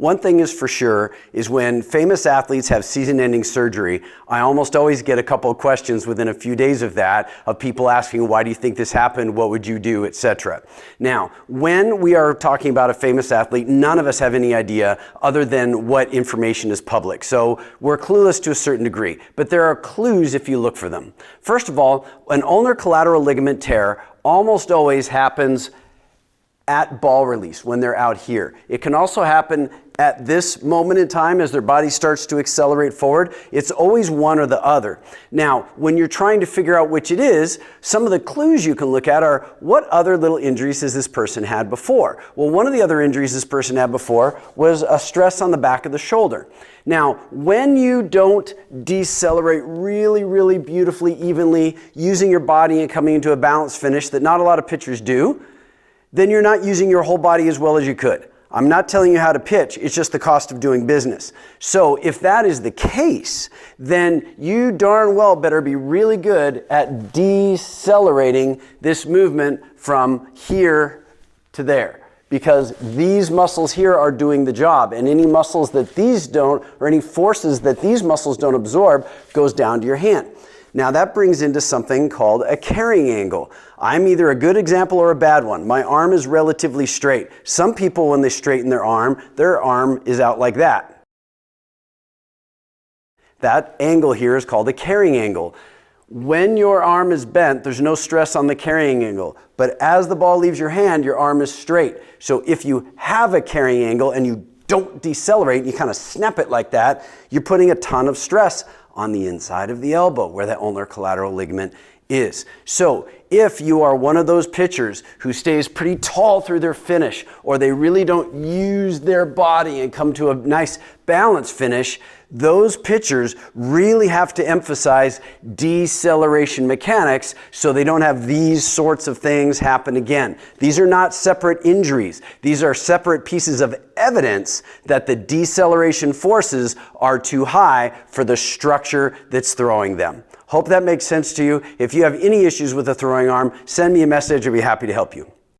One thing is for sure is when famous athletes have season-ending surgery, I almost always get a couple of questions within a few days of that of people asking, why do you think this happened? What would you do, etc. Now, when we are talking about a famous athlete, none of us have any idea other than what information is public. So we're clueless to a certain degree, but there are clues if you look for them. First of all, an ulnar collateral ligament tear almost always happens at ball release when they're out here. It can also happen at this moment in time as their body starts to accelerate forward. It's always one or the other. Now, when you're trying to figure out which it is, some of the clues you can look at are what other little injuries has this person had before? Well, one of the other injuries this person had before was a stress on the back of the shoulder. Now, when you don't decelerate really, really beautifully, evenly, using your body and coming into a balanced finish that not a lot of pitchers do, then you're not using your whole body as well as you could. I'm not telling you how to pitch, it's just the cost of doing business. So if that is the case, then you darn well better be really good at decelerating this movement from here to there, because these muscles here are doing the job, and any muscles that these don't, or any forces that these muscles don't absorb, goes down to your hand. Now that brings into something called a carrying angle. I'm either a good example or a bad one. My arm is relatively straight. Some people, when they straighten their arm is out like that. That angle here is called a carrying angle. When your arm is bent, there's no stress on the carrying angle. But as the ball leaves your hand, your arm is straight. So if you have a carrying angle and you don't decelerate, you kind of snap it like that, you're putting a ton of stress on the inside of the elbow where that ulnar collateral ligament is. So if you are one of those pitchers who stays pretty tall through their finish, or they really don't use their body and come to a nice balanced finish, those pitchers really have to emphasize deceleration mechanics so they don't have these sorts of things happen again. These are not separate injuries. These are separate pieces of evidence that the deceleration forces are too high for the structure that's throwing them. Hope that makes sense to you. If you have any issues with the throwing arm, send me a message. I'll be happy to help you.